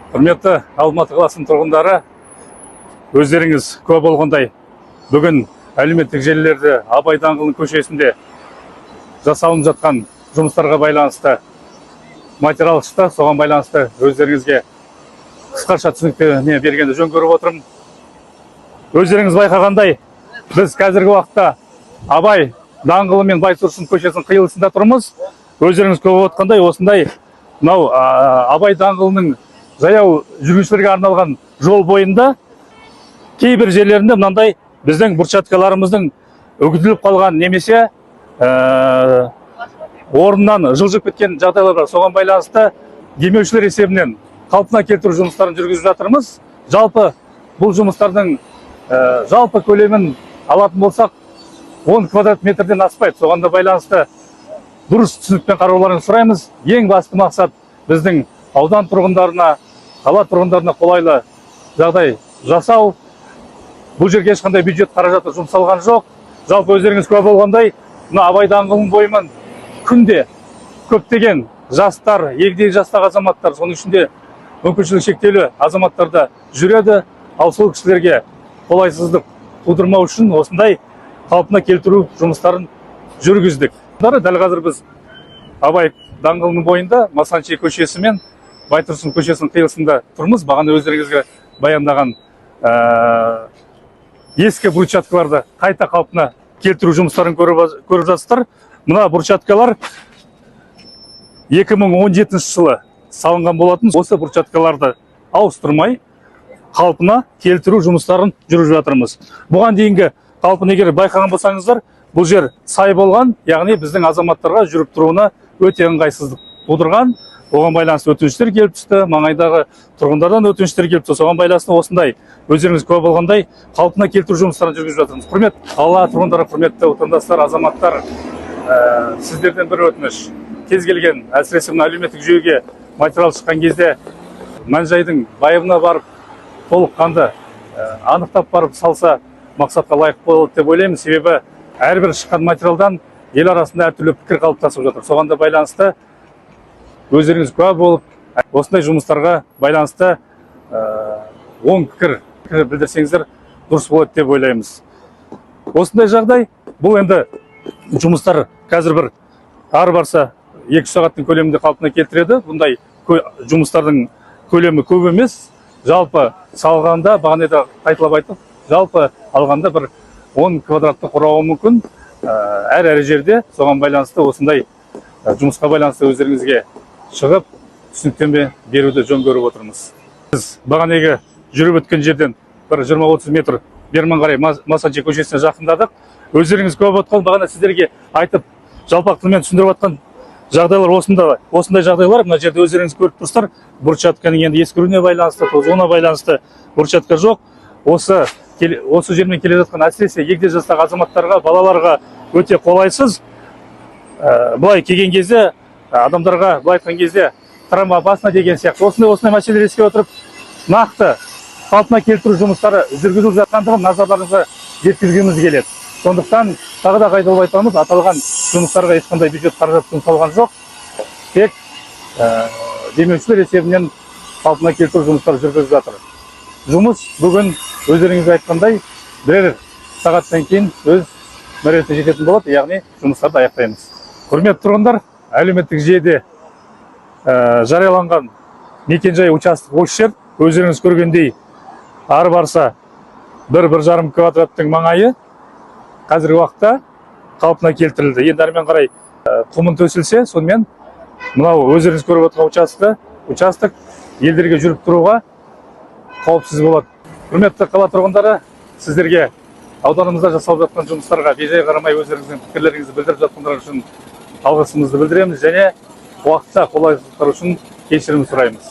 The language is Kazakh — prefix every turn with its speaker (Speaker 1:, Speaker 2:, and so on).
Speaker 1: Құрметті Алматы қаласының тұрғындары, өздеріңіз куә болғандай, бүгін әлеуметтік желілерде Абай даңғылының көшесінде жасалынып жатқан жұмыстарға байланысты материал шықты. Соған байланысты өздеріңізге қысқаша түсініктеме бергенді жөн көріп отырмын. Өздеріңіз байқағандай, біз қазіргі уақытта Абай даңғылы мен Байтұрсын көшесінің қиылысында тұрмыз. Өздеріңіз көріп отқандай, осындай мынау Абай даңғылының жаяу жүргіншілерге арналған жол бойында кейбір жерлерінде мынандай біздің брусчаткаларымыздың үгітіліп қалған немесе орнынан жылжып кеткен жағдайлар бар. Соған байланысты демеушілер есебінен қалпына келтіру жұмыстарын жүргізіп жатырмыз. Жалпы бұл жұмыстардың жалпы көлемін алатын болсақ 10 квадрат метрден аспайды. Соған да байланысты дұрыс түсінікпен қарауларыңызды сұраймыз. Ең басты мақсат біздің аудан тұрғындарына, қала тұрғындарына қолайлы жағдай жасау. Бұл жерге ешқандай бюджет қаражаты жұмсалған жоқ. Жалпы өздеріңіз куә болғандай, мына Абай даңғылының бойымен күнде көптеген жастар, егде жастағы азаматтар, соның ішінде мүмкіншілігі шектеулі азаматтар да жүреді. Ал сол кісілерге қолайсыздық тудырмау үшін осындай қалпына келтіру жұмыстарын жүргіздік. Дәл қазір біз Абай даңғылының бойында Масанчи көшесі мен Байтұрсын көшесінің қиылысында тұрмыз. Бағана өздеріңізге баяндаған ескі брусчаткаларды қайта қалпына келтіру жұмыстарын көріп жатсыздар. Мына брусчаткалар 2017 жылы салынған болатын. Осы брусчаткаларды ауыстырмай қалпына келтіру жұмыстарын жүргізіп жатырмыз. Бұған дейінгі қалпын егер байқаған болсаңыздар, бұл жер сай болған, яғни біздің азаматтарға жүріп тұруына өте ыңғайсыздық тудырған. Оған байланысты өтініштер келіп түсті, маңайдағы тұрғындардан өтініштер келіп түсті. Соған байланысты осындай өздеріңіз куә болғандай қалпына келтіру жұмыстарын жүргізіп жатырмыз. Құрметті қала тұрғындары, құрметті отандастар, азаматтар, сіздерден бір өтініш. Кез келген, әсіресе мына әлеуметтік жүйеге материал шыққан кезде мән-жайдың байыбына барып, толыққанды анықтап барып салса, мақсатқа лайық болады деп ойлаймын. Себебі әрбір шыққан материалдан ел арасында әртүрлі пікір қалыптасып жатыр. Соған да байланысты өздеріңіз куә болып, осындай жұмыстарға байланысты оң пікір білдірсеңіздер дұрыс болады деп ойлаймыз. Осындай жағдай, бұл енді жұмыстар қазір бір ары барса 2 сағаттың көлемінде қалпына келтіреді. Бұндай жұмыстардың көлемі көп емес. Жалпы салғанда, бағана да айтылып айттық, жалпы алғанда бір 10 квадратты құрауы мүмкін әр жерде. Соған байланысты осындай жұмысқа байланысты өздеріңізге шығып, түсініктеме беруді жөн көріп отырмыз. Біз бағанағы жүріп өткен жерден бір 20-30 метр бермен қарай Масанчи көшесіне жақындадық. Өздеріңіз көп отқан, бағана сіздерге айтып, жалпақ тілмен түсіндіріп отқан жағдайлар осындай жағдайлар. Мына жерде өздеріңіз көріп тұрсыздар, брусчатканың енді ескіруіне байланысты, тозуына байланысты брусчатка жоқ. Осы жермен келе жатқан әсіресе егде жастағы азаматтарға, балаларға өте қолайсыз. Былай келген кезде, адамдарға былай айтқан кезде травма басына деген сияқты осындай мәселелер ескере отырып, нақты қалпына келтіру жұмыстары жүргізіліп жатқандығын назарларыңызға жеткізгіміз келеді. Сондықтан тағы да қайталап айтамыз, аталған жұмыстарға ешқандай бюджет қаражат жұмсалған жоқ. Тек демеушілер есебінен қалпына келтіру жұмыстары жүргізіліп жатыр. Жұмыс бүгін өздеріңіз айтқандай бірер сағаттан кейін өз мәресіне жететін болады, яғни жұмыстарды аяқтаймыз. Құрметті тұрғындар, әлеуметтік жүйеде жарияланған мекенжай участок осы жер. Өздеріңіз көргендей ары барса 1-1,5 квадраттың маңайы қазіргі уақытта қалпына келтірілді. Енді әрмен қарай құмын төселсе, сонымен мынау өздеріңіз көріп отырған участок елдерге жүріп тұруға қауіпсіз болады. Құрметті қала тұрғындары, сіздерге ауданымызда жасалып жатқан жұмыстарға бей-жай қарамай өздеріңіздің пікірлеріңізді білдіріп жатқандар үшін алғысымызды білдіреміз және уақытша қолайсыздықтар үшін кешірім сұраймыз.